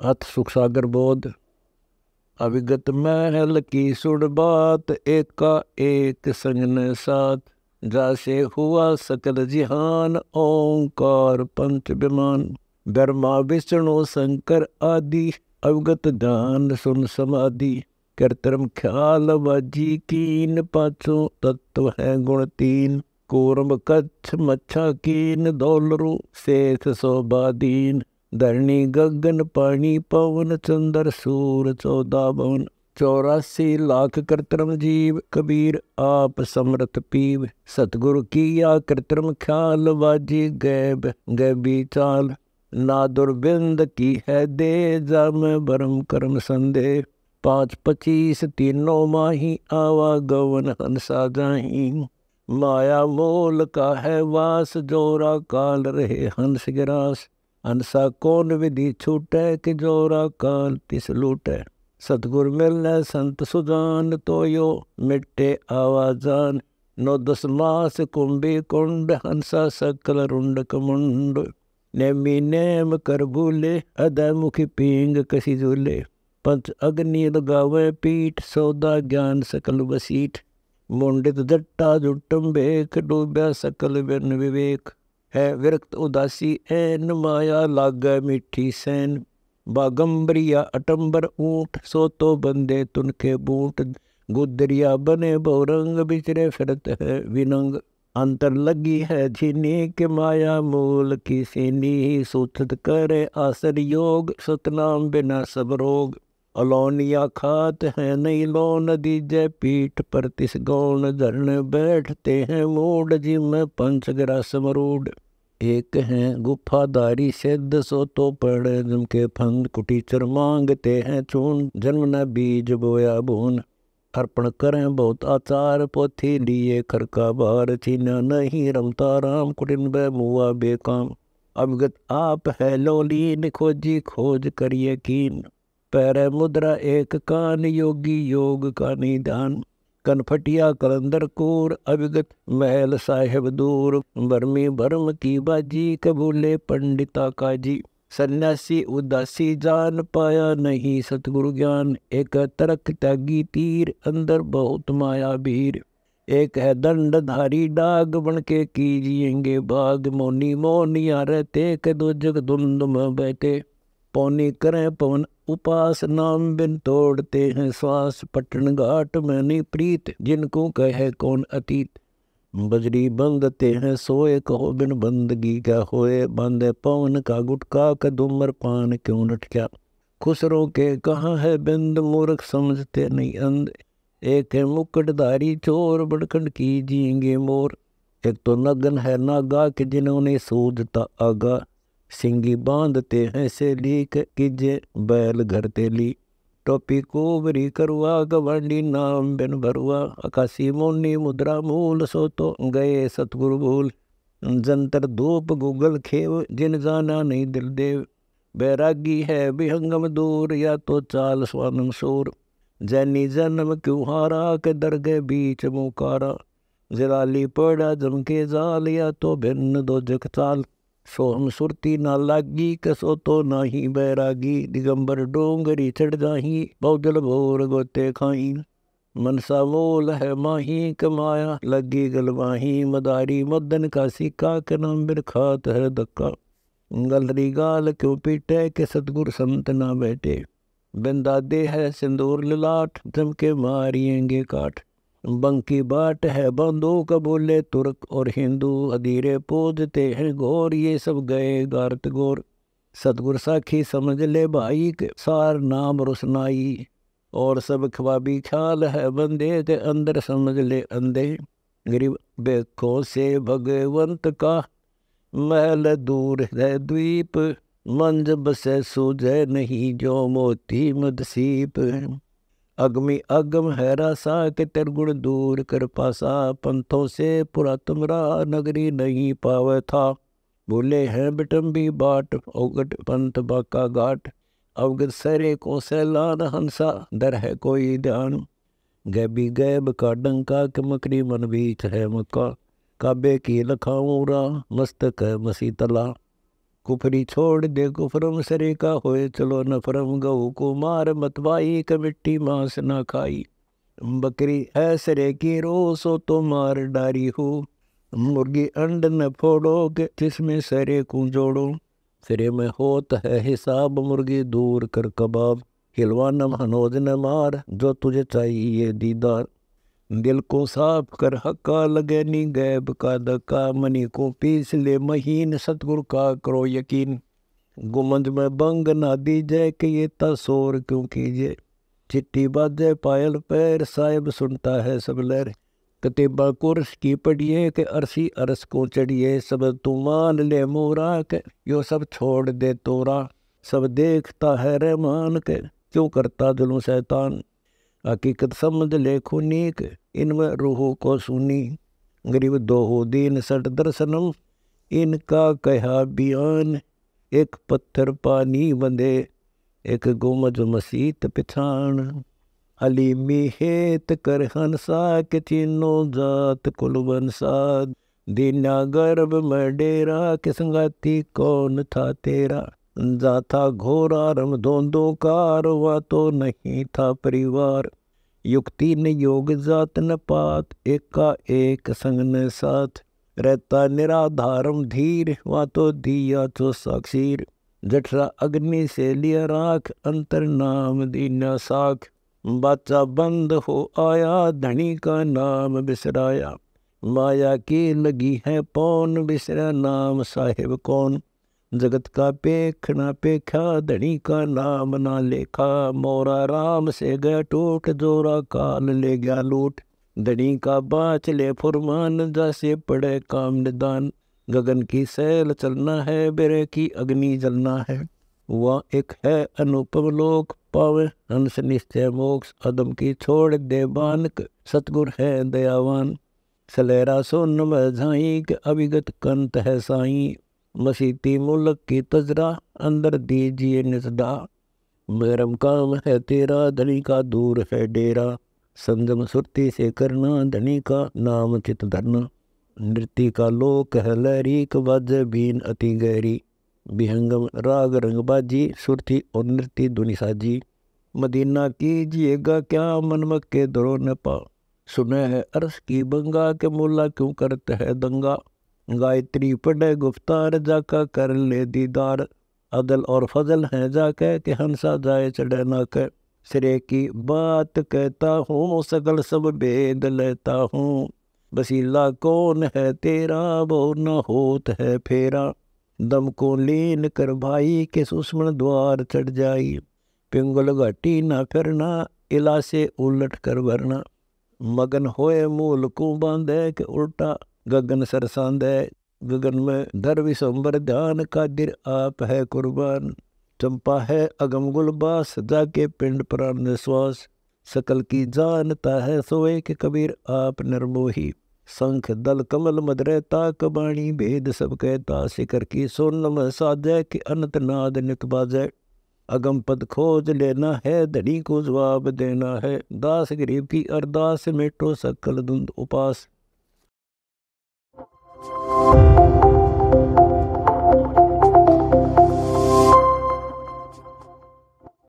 अथ सुख सागर बोध। अविगत महल की सुड़ बात, एका एक संग न साथ। जासे हुआ सकल जिहान, ओंकार पंच विमान। ब्रह्मा विष्णु शंकर आदि, अवगत ध्यान सुन समाधि। कृत्रिम ख्याल वाजी कीन, पांचों तत्व है गुण तीन। कूर्म कच्छ मच्छा कीन, दौलरु शेष शोभादीन। धरणी गगन पानी पवन, चंद्र सूर 14 भवन। 84 लाख कृत्रिम जीव, कबीर आप समर्थ पीव। सतगुरु किया कृत्रिम ख्याल, वाजी गैब गैबी चाल। ना दुर्बिंद की है दे, जाम भरम कर्म संदेह। 5-25 तीनों माही, आवागवन हंसा जाही। माया मोल का है वास, जोरा काल रहे हंस गिरास। हंसा कौन विधि छूटे, कि जोरा काल तिस लूटे। सतगुर मिलने संत सुजान, तो यो मिट्टे आवाजान। 9-10 मास कुंभी कुंड, हंसा सकल रुंड कमुंड। नेमी नेम कर भूले, अदय मुखी पींग कसी झूले। पंच अग्नि लगावे पीठ, सौदा ज्ञान सकल वसीठ। मुंडित जट्टा जुटम बेख, डूबया सकल बिन विवेक। है विरक्त उदासी ऐन, माया लागे मीठी सैन। बागंबरिया अटंबर ऊंट, सो तो बंदे तुनके बूट। गुदरिया बने बहुरंग, बिचरे फिरत है विनंग। अंतर लगी है झीनी, के माया मूल की सीनी। सूथत करे आसर योग, सतनाम बिना सब रोग। अलौनिया खात है नहीं लोन, दीजय पीठ पर तिस गौन। धरने बैठते हैं मूड, जिम पंचग्रा समरूड। एक हैं गुफाधारी सिद्ध, सो तो पड़े जिनके फंद। कुटीचर मांगते हैं चून, जन्म न बीज बोया भून। अर्पण करें बहुत आचार, पोथी लिए खरका बार। छीना नहीं रमता राम, कुटिन बै मुआ बेकाम। अवगत आप है लोलीन, खोजी खोज करिए कीन। पैर मुद्रा एक कान, योगी योग का निदान। कनफटिया कलंदर कूर, अविगत महल साहेब दूर। बर्मी भरम की बाजी, कबूले पंडिता काजी। सन्यासी उदासी जान, पाया नहीं सतगुरु ज्ञान। एक तरक त्यागी तीर, अंदर बहुत माया भीर। एक है दंडधारी डाग, बन के कीजिएंगे बाग। मोनी मोनिया रहते, के दो जग धुंध में बैठे। पौनी करें पवन उपास, नाम बिन तोड़ते हैं श्वास। पटन घाट में नहीं प्रीत, जिनको कहे कौन अतीत। बजरी बंदते हैं सोए, कहो बिन बंदगी क्या होए। बांधे पवन का गुटका, कदुमर पान क्यों लटक्या। खुसरों के कहाँ है बिंद, मूर्ख समझते नहीं अंध। एक है मुकुटधारी चोर, बड़खंड कीजिएंगे मोर। एक तो नगन है नागा, कि जिन्होंने सूझता आगा। सिंगी बांधते हैं से लीक, कीजे बैल घर तेली। टोपी कोबरी करुआ, गवांडी नाम बिन भरुआ। आकाशी मोनी मुद्रा मूल, सो तो गए सतगुरु भूल। जंतर धूप गूगल खेव, जिन जाना नहीं दिल देव। बैरागी है विहंगम दूर, या तो चाल स्वानम सूर। जैनी जन्म क्यों हारा, के दरगे बीच मुकारा। जलाली पड़ा जम के जाल, या तो भिन्न दो जग चाल। सो हम सुरती ना लागी, कसो तो नाही बैरागी। दिगंबर डोंगरी चढ़ जाही, बहुजल भोर गोते खाई। मनसा मोल है माही, कमाया लगी गलवाही। मदारी मदन का सिक्का, के नाम बिन खात है धक्का। गलरी गाल क्यों पीटे, के सतगुर संत ना बैठे। बिंदा दे है सिंदूर ललाट, जम के मारिएंगे काट। बंकी बाट है बंदूक, बोले तुर्क और हिंदू। अधीरे पूजते हैं घोर, ये सब गए गारत गोर। सतगुर साखी समझ ले भाई, के सार नाम रोशनाई। और सब ख्वाबी ख्याल है बंदे, के अंदर समझ ले अंधे। गरीब बेखों से भगवंत का, महल दूर है द्वीप। मंज बसे सूझे नहीं, जो मोती मदसीप। अगमी अगम है रासा, के त्रिगुण दूर कर पासा। पंथों से पुरा तुमरा, नगरी नहीं पावे था। भूले हैं बिटम्बी बाट, अवगट पंथ बाका घाट। अवगत सरे को सैलान, हंसा दर है कोई ध्यान। गैबी गैब का डंका, के मकरी मन बीच है मक्का। काबे की लखाऊरा, मस्तक है मसी तला। कुफरी छोड़ दे कुफरम सरे का होए चलो नफरम, गऊ को मार मतवाई क मिट्टी मांस ना खाई। बकरी है सरे की रोसो तो मार डारी हो, मुर्गी अंड न फोड़ो के जिसमें सरे को जोड़ो। सिरे में होत है हिसाब मुर्गी दूर कर कबाब, हिलवानम हनोज न मार जो तुझे चाहिए दीदार। दिल को साफ कर हक्का लगे नी गैब का धक्का, मनी को पीस ले महीन सतगुरु का करो यकीन। गुमंज में बंग ना दीजे कि ये तसोर क्यों कीजिए, चिट्ठी बाजे पायल पैर साहिब सुनता है सब लहर। कतीबा कुर्स की पढ़िए के अरसी अरस को चढ़िए, सब तू मान ले मोरा के यो सब छोड़ दे तोरा। सब देखता है रहमान के क्यों करता जुल्म शैतान, हकीकत समझ ले खूनी के इनमें रूह को सुनी। गरीब दो दीन सट दर्शनम इनका कहा बयान, एक पत्थर पानी बंदे एक गुमज मसीत पिछाण। हलीमी हेत कर हंसा के तीनों जात कुलवंसा, दीना गर्भ में डेरा के संगाती कौन था तेरा। जाथा घोरा रम धोंदो कार हुआ तो नहीं था परिवार, युक्ति न योग जात न पात एका एक संग न साथ। रहता निराधारम धीर वहाँ तो दिया तो साक्षीर, जठरा अग्नि से लिया राख अंतर नाम दीना साख। बाचा बंद हो आया धनी का नाम बिसराया, माया की लगी है पौन बिसरा नाम साहिब कौन। जगत का पेखना पेखा धनी का नाम ना लेखा, मोरा राम से गया टूट जोरा काल ले गया लूट। धनी का बाच ले फुरमान जैसे पड़े काम निदान, गगन की सैल चलना है बेरे की अग्नि जलना है। वह एक है अनुपम लोक पावे हंस निश्चय मोक्ष, अदम की छोड़ दे बानक सतगुर है दयावान। सलेरा सोन में झाई के अविगत कंत है साई, मसीती मुल्क की तजरा अंदर दीजिए निसदा। मेरम काम है तेरा धनी का दूर है डेरा, संजम सुरती से करना धनी का नाम चित धरना। नृत्य का लोक है लहरी क बाजे बीन अति गहरी, विहंगम राग रंग बाजी सुरती और नृत्य धुनि साजी। मदीना कीजिएगा क्या मन मक्के दरो न पा, सुने है अर्श की बंगा के मुल्ला क्यों करते है दंगा। गायत्री पढ़े गुफ्तार जाका कर ले दीदार, अदल और फजल है जाके कि हंसा जाए चढ़े ना के। सिरे की बात कहता हूँ सकल सब भेद लेता हूँ, बसीला कौन है तेरा वो न होत है फेरा। दम को लीन कर भाई के सुषमण द्वार चढ़ जाई, पिंगल घाटी न फिरना इला से उलट कर भरना। मगन होए मूल को बांधे के उल्टा गगन सरसांदे, गगन में धर विशंबर ध्यान कादिर आप है कुर्बान। चंपा है अगम गुलबास जाके पिंड प्राण निश्वास, सकल की जानता है सोए के कबीर आप निर्मोही। शंख दल कमल मद रहता कबाणी भेद सब कहता, शिखर की सोन में साजे के अनंत नाद नित बाजे। अगम पद खोज लेना है धनी को जवाब देना है, दास गरीब की अरदास मिटो सकल धुंध उपास।